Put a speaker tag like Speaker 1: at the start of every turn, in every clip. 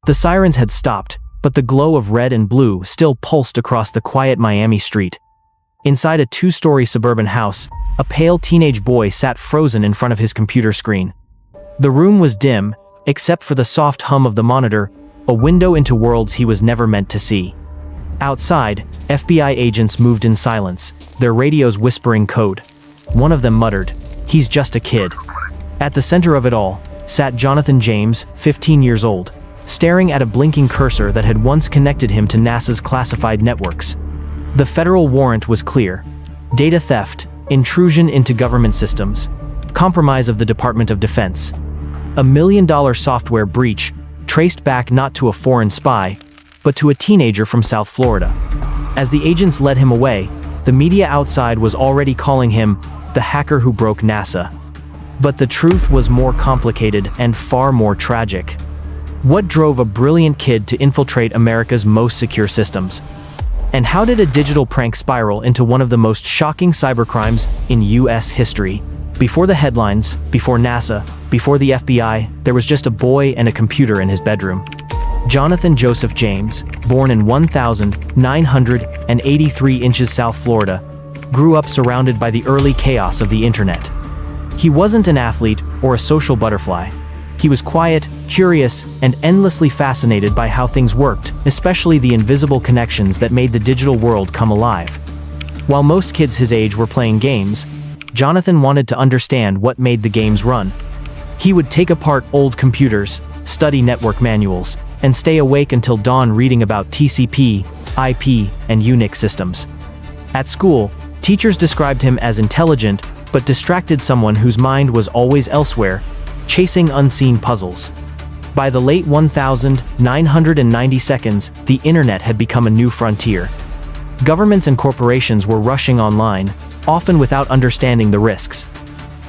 Speaker 1: The sirens had stopped, but the glow of red and blue still pulsed across the quiet Miami street. Inside a two-story suburban house, a pale teenage boy sat frozen in front of his computer screen. The room was dim, except for the soft hum of the monitor, a window into worlds he was never meant to see. Outside, FBI agents moved in silence, their radios whispering code. One of them muttered, "He's just a kid." At the center of it all sat Jonathan James, 15 years old, staring at a blinking cursor that had once connected him to NASA's classified networks. The federal warrant was clear: data theft, intrusion into government systems, compromise of the Department of Defense. A $1 million software breach traced back not to a foreign spy, but to a teenager from South Florida. As the agents led him away, the media outside was already calling him the hacker who broke NASA. But the truth was more complicated and far more tragic. What drove a brilliant kid to infiltrate America's most secure systems? And how did a digital prank spiral into one of the most shocking cybercrimes in US history? Before the headlines, before NASA, before the FBI, there was just a boy and a computer in his bedroom. Jonathan Joseph James, born in 1983 inches South Florida, grew up surrounded by the early chaos of the internet. He wasn't an athlete or a social butterfly. He was quiet, curious, and endlessly fascinated by how things worked, especially the invisible connections that made the digital world come alive. While most kids his age were playing games, Jonathan wanted to understand what made the games run. He would take apart old computers, study network manuals, and stay awake until dawn reading about TCP, IP, and Unix systems. At school, teachers described him as intelligent but distracted, someone whose mind was always elsewhere, chasing unseen puzzles. By the late 1990s, the internet had become a new frontier. Governments and corporations were rushing online, often without understanding the risks.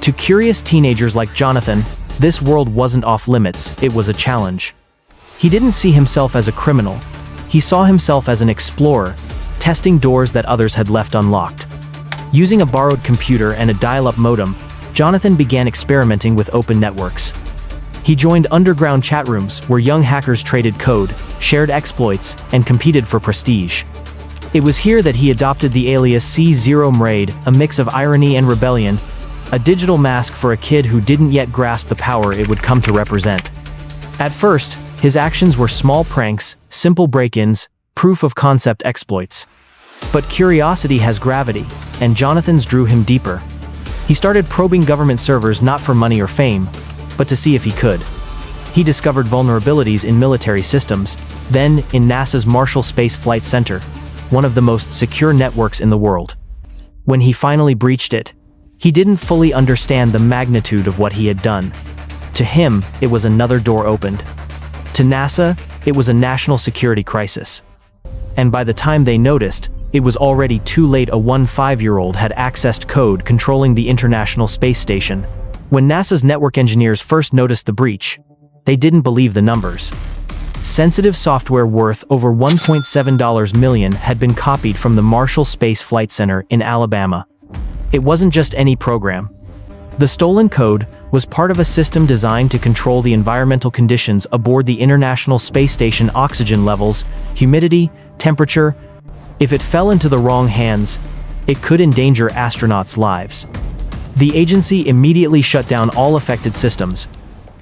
Speaker 1: To curious teenagers like Jonathan, this world wasn't off limits, it was a challenge. He didn't see himself as a criminal. He saw himself as an explorer, testing doors that others had left unlocked. Using a borrowed computer and a dial-up modem, Jonathan began experimenting with open networks. He joined underground chat rooms where young hackers traded code, shared exploits, and competed for prestige. It was here that he adopted the alias cOmrade, a mix of irony and rebellion, a digital mask for a kid who didn't yet grasp the power it would come to represent. At first, his actions were small pranks, simple break-ins, proof-of-concept exploits. But curiosity has gravity, and Jonathan's drew him deeper. He started probing government servers not for money or fame, but to see if he could. He discovered vulnerabilities in military systems, then in NASA's Marshall Space Flight Center, one of the most secure networks in the world. When he finally breached it, he didn't fully understand the magnitude of what he had done. To him, it was another door opened. To NASA, it was a national security crisis. And by the time they noticed, it was already too late. A 15-year-old had accessed code controlling the International Space Station. When NASA's network engineers first noticed the breach, they didn't believe the numbers. Sensitive software worth over $1.7 million had been copied from the Marshall Space Flight Center in Alabama. It wasn't just any program. The stolen code was part of a system designed to control the environmental conditions aboard the International Space Station: oxygen levels, humidity, temperature. If it fell into the wrong hands, it could endanger astronauts' lives. The agency immediately shut down all affected systems.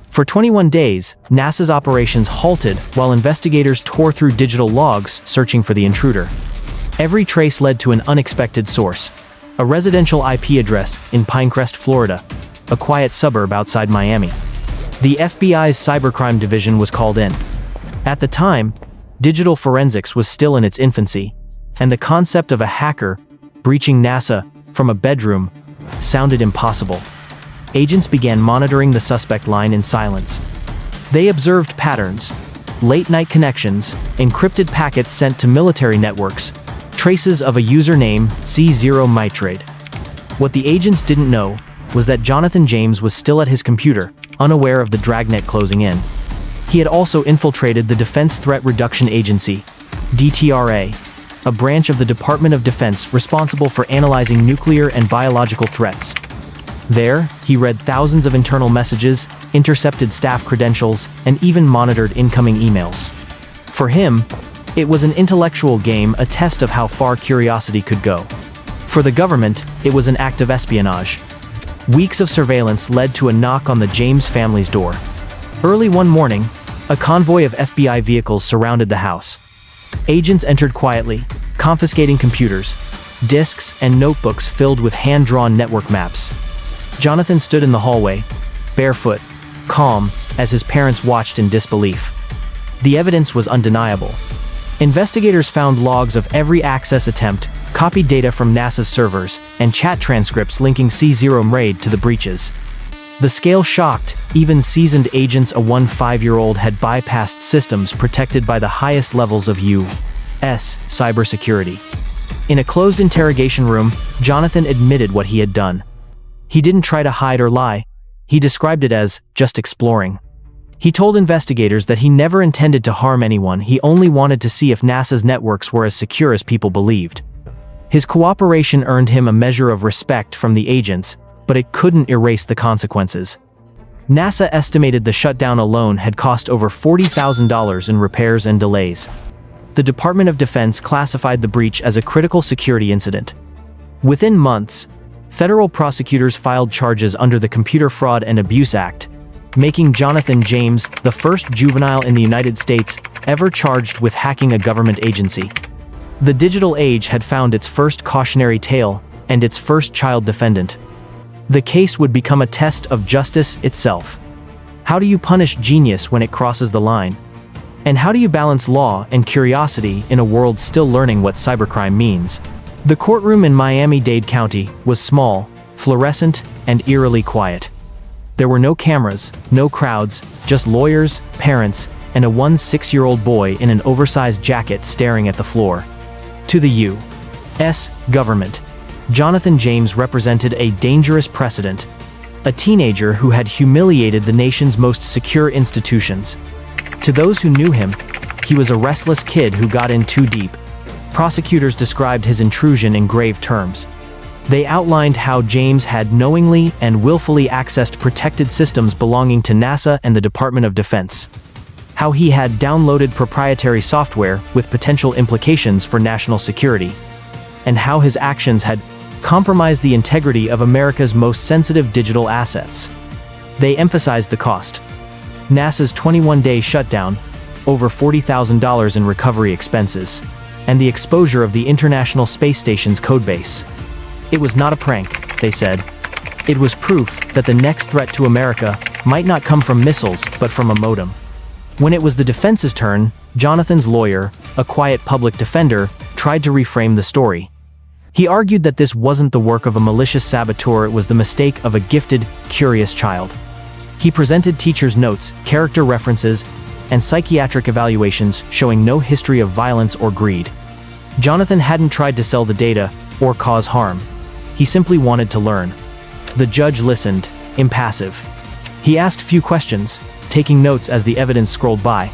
Speaker 1: For 21 days, NASA's operations halted while investigators tore through digital logs searching for the intruder. Every trace led to an unexpected source: a residential IP address in Pinecrest, Florida, a quiet suburb outside Miami. The FBI's Cybercrime division was called in. At the time, digital forensics was still in its infancy, and the concept of a hacker breaching NASA from a bedroom sounded impossible. Agents began monitoring the suspect line in silence. They observed patterns: late-night connections, encrypted packets sent to military networks, traces of a username cOmrade. What the agents didn't know was that Jonathan James was still at his computer, unaware of the dragnet closing in. He had also infiltrated the Defense Threat Reduction Agency, DTRA, a branch of the Department of Defense responsible for analyzing nuclear and biological threats. There, he read thousands of internal messages, intercepted staff credentials, and even monitored incoming emails. For him, it was an intellectual game, a test of how far curiosity could go. For the government, it was an act of espionage. Weeks of surveillance led to a knock on the James family's door. Early one morning, a convoy of FBI vehicles surrounded the house. Agents entered quietly, confiscating computers, disks, and notebooks filled with hand-drawn network maps. Jonathan stood in the hallway, barefoot, calm, as his parents watched in disbelief. The evidence was undeniable. Investigators found logs of every access attempt, copied data from NASA's servers, and chat transcripts linking cOmrade to the breaches. The scale shocked, even seasoned agents. A 5-year-old had bypassed systems protected by the highest levels of U.S. cybersecurity. In a closed interrogation room, Jonathan admitted what he had done. He didn't try to hide or lie. He described it as just exploring. He told investigators that he never intended to harm anyone. He only wanted to see if NASA's networks were as secure as people believed. His cooperation earned him a measure of respect from the agents, but it couldn't erase the consequences. NASA estimated the shutdown alone had cost over $40,000 in repairs and delays. The Department of Defense classified the breach as a critical security incident. Within months, federal prosecutors filed charges under the Computer Fraud and Abuse Act, making Jonathan James the first juvenile in the United States ever charged with hacking a government agency. The digital age had found its first cautionary tale and its first child defendant. The case would become a test of justice itself. How do you punish genius when it crosses the line? And how do you balance law and curiosity in a world still learning what cybercrime means? The courtroom in Miami-Dade County was small, fluorescent, and eerily quiet. There were no cameras, no crowds, just lawyers, parents, and a 6-year-old boy in an oversized jacket staring at the floor. To the U.S. government, Jonathan James represented a dangerous precedent, a teenager who had humiliated the nation's most secure institutions. To those who knew him, he was a restless kid who got in too deep. Prosecutors described his intrusion in grave terms. They outlined how James had knowingly and willfully accessed protected systems belonging to NASA and the Department of Defense. How he had downloaded proprietary software with potential implications for national security. And how his actions had compromised the integrity of America's most sensitive digital assets. They emphasized the cost. NASA's 21-day shutdown, over $40,000 in recovery expenses, and the exposure of the International Space Station's codebase. It was not a prank, they said. It was proof that the next threat to America might not come from missiles, but from a modem. When it was the defense's turn, Jonathan's lawyer, a quiet public defender, tried to reframe the story. He argued that this wasn't the work of a malicious saboteur, it was the mistake of a gifted, curious child. He presented teachers' notes, character references, and psychiatric evaluations showing no history of violence or greed. Jonathan hadn't tried to sell the data or cause harm. He simply wanted to learn. The judge listened, impassive. He asked few questions, taking notes as the evidence scrolled by.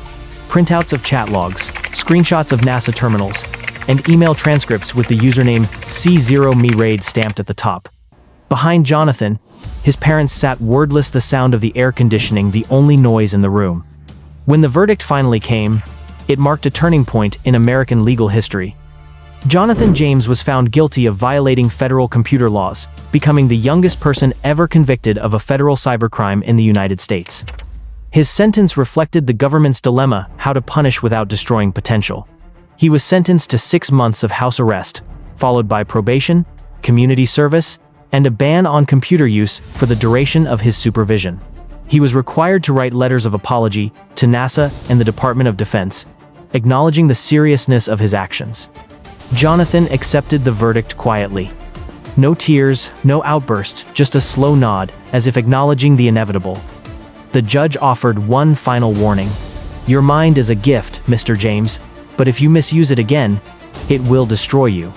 Speaker 1: Printouts of chat logs, screenshots of NASA terminals, and email transcripts with the username cOmrade stamped at the top. Behind Jonathan, his parents sat wordless, the sound of the air conditioning the only noise in the room. When the verdict finally came, it marked a turning point in American legal history. Jonathan James was found guilty of violating federal computer laws, becoming the youngest person ever convicted of a federal cybercrime in the United States. His sentence reflected the government's dilemma: how to punish without destroying potential. He was sentenced to 6 months of house arrest, followed by probation, community service, and a ban on computer use for the duration of his supervision. He was required to write letters of apology to NASA and the Department of Defense, acknowledging the seriousness of his actions. Jonathan accepted the verdict quietly. No tears, no outburst, just a slow nod, as if acknowledging the inevitable. The judge offered one final warning. "Your mind is a gift, Mr. James, but if you misuse it again, it will destroy you."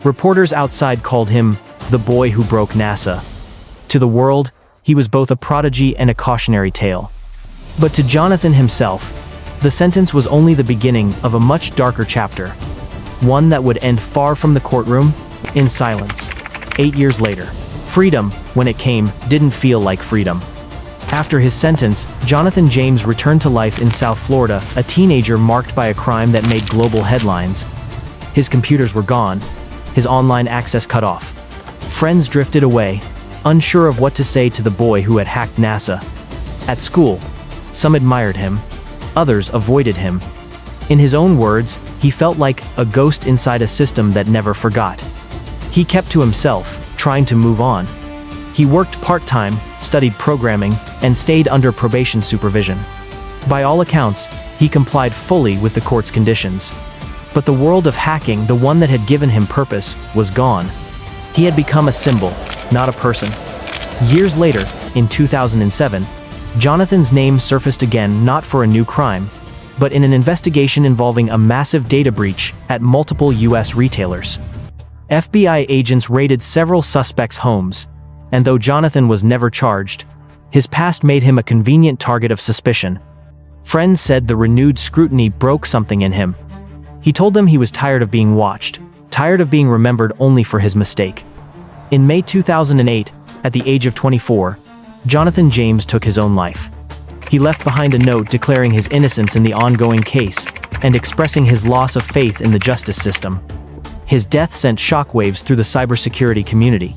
Speaker 1: Reporters outside called him the boy who broke NASA. To the world, he was both a prodigy and a cautionary tale. But to Jonathan himself, the sentence was only the beginning of a much darker chapter. One that would end far from the courtroom, in silence. 8 years later, Freedom, when it came, didn't feel like freedom. After his sentence, Jonathan James returned to life in South Florida, a teenager marked by a crime that made global headlines. His computers were gone, his online access cut off. Friends drifted away, unsure of what to say to the boy who had hacked NASA. At school, some admired him, others avoided him. In his own words, he felt like a ghost inside a system that never forgot. He kept to himself, trying to move on. He worked part-time, studied programming, and stayed under probation supervision. By all accounts, he complied fully with the court's conditions. But the world of hacking, the one that had given him purpose, was gone. He had become a symbol, not a person. Years later, in 2007, Jonathan's name surfaced again, not for a new crime, but in an investigation involving a massive data breach at multiple US retailers. FBI agents raided several suspects' homes, and though Jonathan was never charged, his past made him a convenient target of suspicion. Friends said the renewed scrutiny broke something in him. He told them he was tired of being watched, tired of being remembered only for his mistake. In May 2008, at the age of 24, Jonathan James took his own life. He left behind a note declaring his innocence in the ongoing case and expressing his loss of faith in the justice system. His death sent shockwaves through the cybersecurity community.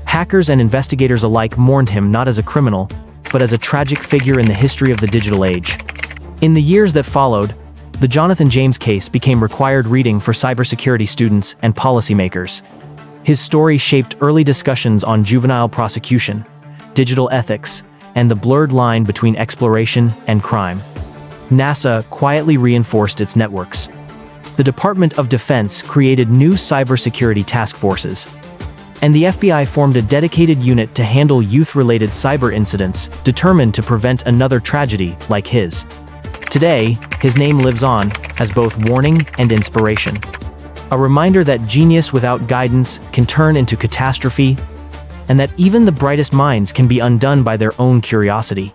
Speaker 1: Hackers and investigators alike mourned him not as a criminal, but as a tragic figure in the history of the digital age. In the years that followed, the Jonathan James case became required reading for cybersecurity students and policymakers. His story shaped early discussions on juvenile prosecution, digital ethics, and the blurred line between exploration and crime. NASA quietly reinforced its networks. The Department of Defense created new cybersecurity task forces, and the FBI formed a dedicated unit to handle youth-related cyber incidents, determined to prevent another tragedy like his. Today, his name lives on as both warning and inspiration. A reminder that genius without guidance can turn into catastrophe, and that even the brightest minds can be undone by their own curiosity.